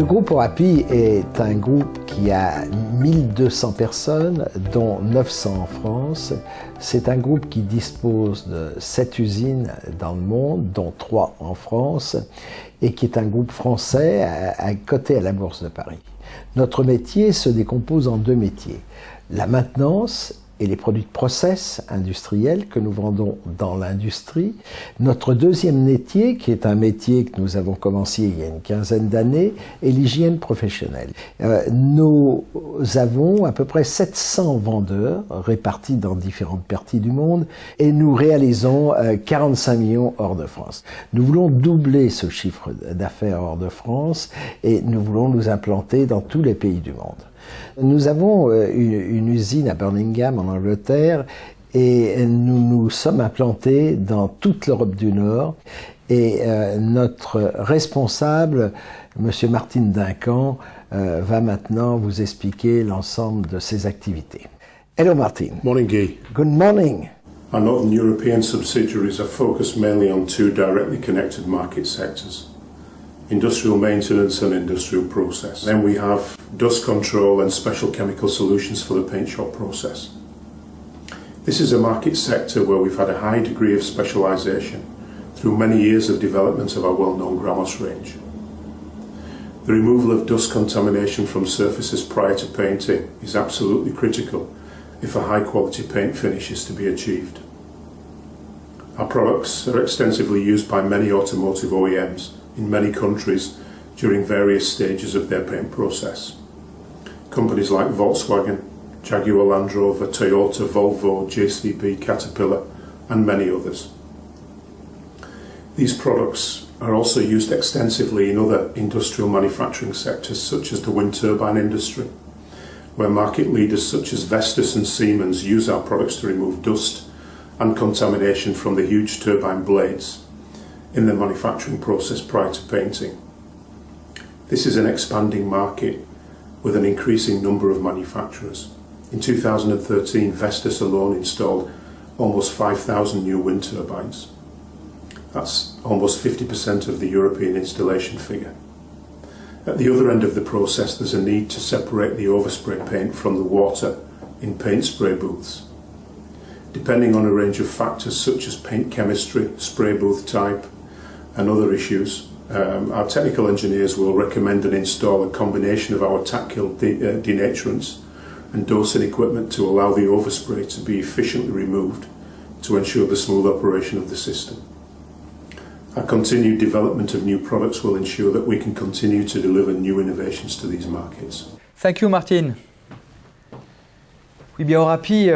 groupe Orapi est un groupe qui a 1200 personnes, dont 900 en France. C'est un groupe qui dispose de 7 usines dans le monde, dont 3 en France, et qui est un groupe français coté à la Bourse de Paris. Notre métier se décompose en 2 métiers, la maintenance et les produits de process industriels que nous vendons dans l'industrie. Notre deuxième métier, qui est un métier que nous avons commencé il y a une quinzaine d'années, est l'hygiène professionnelle. Nous avons à peu près 700 vendeurs répartis dans différentes parties du monde et nous réalisons 45 millions hors de France. Nous voulons doubler ce chiffre d'affaires hors de France et nous voulons nous implanter dans tous les pays du monde. Nous avons une usine à Birmingham en Angleterre et nous nous sommes implantés dans toute l'Europe du Nord et notre responsable, Monsieur Martin Duncan, va maintenant vous expliquer l'ensemble de ses activités. Hello Martin. Morning Guy. Good morning. Our Northern European subsidiaries are focused mainly on 2 directly connected market sectors: industrial maintenance and industrial process. Then we have dust control and special chemical solutions for the paint shop process. This is a market sector where we've had a high degree of specialisation through many years of development of our well-known Gramos range. The removal of dust contamination from surfaces prior to painting is absolutely critical if a high-quality paint finish is to be achieved. Our products are extensively used by many automotive OEMs in many countries during various stages of their paint process. Companies like Volkswagen, Jaguar Land Rover, Toyota, Volvo, JCB, Caterpillar and many others. These products are also used extensively in other industrial manufacturing sectors such as the wind turbine industry, where market leaders such as Vestas and Siemens use our products to remove dust and contamination from the huge turbine blades in the manufacturing process prior to painting. This is an expanding market with an increasing number of manufacturers. In 2013, Vestas alone installed almost 5,000 new wind turbines. That's almost 50% of the European installation figure. At the other end of the process, there's a need to separate the overspray paint from the water in paint spray booths. Depending on a range of factors such as paint chemistry, spray booth type, and other issues, our technical engineers will recommend and install a combination of our tactile denaturants and dosing equipment to allow the overspray to be efficiently removed to ensure the smooth operation of the system. Our continued development of new products will ensure that we can continue to deliver new innovations to these markets. Thank you, Martin. Oui, bien, Orapi,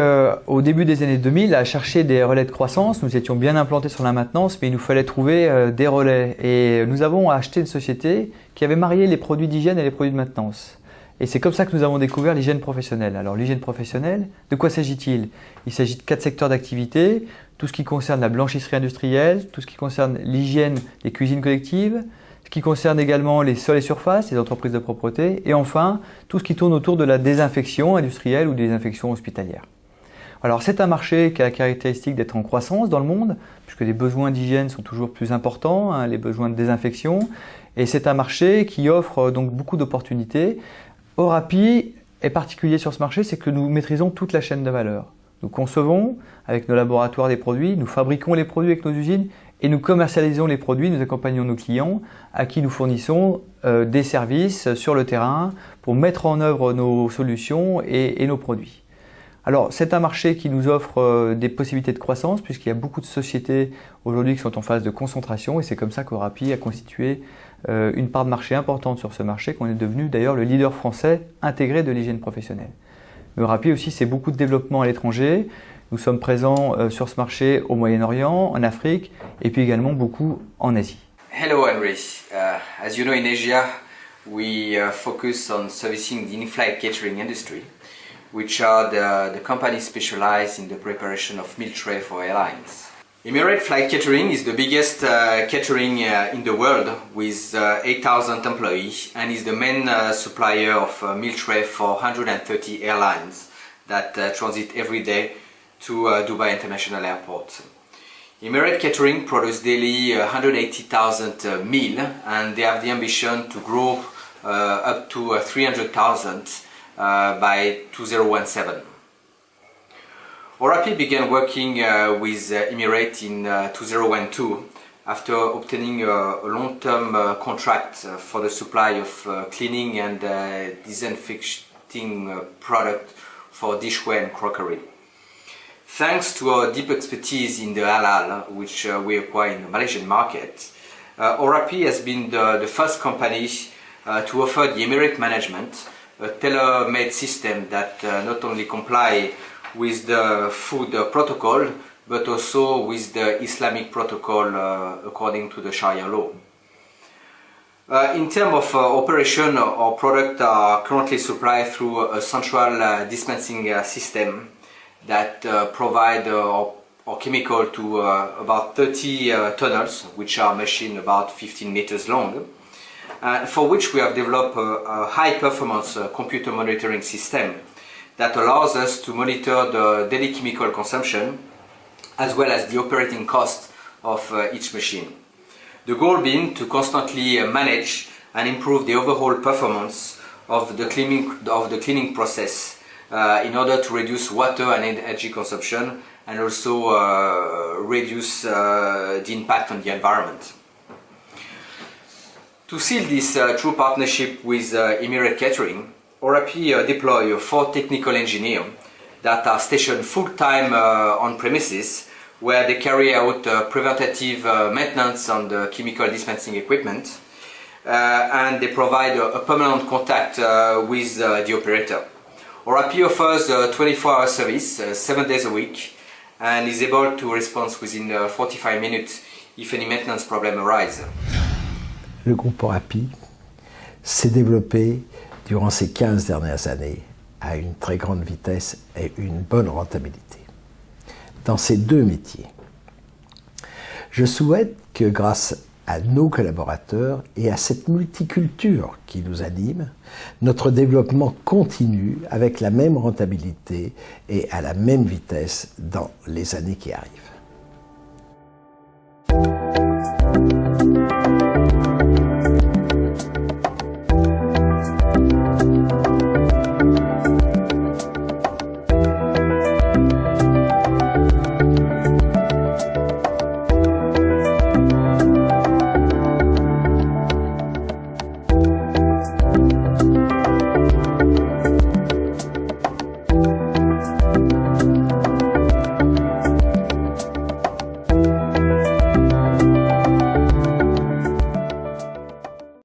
au début des années 2000, a cherché des relais de croissance. Nous étions bien implantés sur la maintenance, mais il nous fallait trouver des relais. Et nous avons acheté une société qui avait marié les produits d'hygiène et les produits de maintenance. Et c'est comme ça que nous avons découvert l'hygiène professionnelle. Alors, l'hygiène professionnelle, de quoi s'agit-il? Il s'agit de 4 secteurs d'activité. Tout ce qui concerne la blanchisserie industrielle, tout ce qui concerne l'hygiène des cuisines collectives, ce qui concerne également les sols et surfaces, les entreprises de propreté, et enfin, tout ce qui tourne autour de la désinfection industrielle ou des désinfections hospitalières. Alors c'est un marché qui a la caractéristique d'être en croissance dans le monde, puisque les besoins d'hygiène sont toujours plus importants, les besoins de désinfection, et c'est un marché qui offre donc beaucoup d'opportunités. Orapi est particulier sur ce marché, c'est que nous maîtrisons toute la chaîne de valeur. Nous concevons avec nos laboratoires des produits, nous fabriquons les produits avec nos usines, et nous commercialisons les produits, nous accompagnons nos clients à qui nous fournissons des services sur le terrain pour mettre en œuvre nos solutions et nos produits. Alors c'est un marché qui nous offre des possibilités de croissance puisqu'il y a beaucoup de sociétés aujourd'hui qui sont en phase de concentration et c'est comme ça qu'Orapi a constitué une part de marché importante sur ce marché, qu'on est devenu d'ailleurs le leader français intégré de l'hygiène professionnelle. Mais Orapi aussi c'est beaucoup de développement à l'étranger. Nous sommes présents sur ce marché au Moyen-Orient, en Afrique et puis également beaucoup en Asie. Hello Henry. As you know, in Asia we focus on servicing the in-flight catering industry, which are the companies specialized in the preparation of meal tray for airlines. Emirates Flight Catering is the biggest catering in the world with 8,000 employees and is the main supplier of meal tray for 130 airlines that transit every day to Dubai International Airport. Emirates Catering produce daily 180,000 meal and they have the ambition to grow up to 300,000 by 2017. Orapi began working with Emirates in 2012 after obtaining a long-term contract for the supply of cleaning and disinfecting product for dishware and crockery. Thanks to our deep expertise in the halal, which we acquired in the Malaysian market, Orapi has been the first company to offer the Emirate management a tailor-made system that not only comply with the food protocol, but also with the Islamic protocol according to the Sharia law. In terms of operation, our products are currently supplied through a central dispensing system that provide our chemical to about 30 tunnels, which are machined about 15 meters long, for which we have developed a high-performance computer monitoring system that allows us to monitor the daily chemical consumption as well as the operating cost of each machine. The goal being to constantly manage and improve the overall performance of the cleaning process in order to reduce water and energy consumption and also reduce the impact on the environment. To seal this true partnership with Emirate Catering, Orapi deploy 4 technical engineers that are stationed full-time on premises, where they carry out preventative maintenance on the chemical dispensing equipment, and they provide a permanent contact with the operator. Orapi offers a 24-hour service, 7 days a week, and is able to respond within 45 minutes if any maintenance problem arises. Le groupe Orapi s'est développé durant ces 15 dernières années à une très grande vitesse et une bonne rentabilité dans ces 2 métiers. Je souhaite que grâce à nos collaborateurs et à cette multiculture qui nous anime, notre développement continue avec la même rentabilité et à la même vitesse dans les années qui arrivent.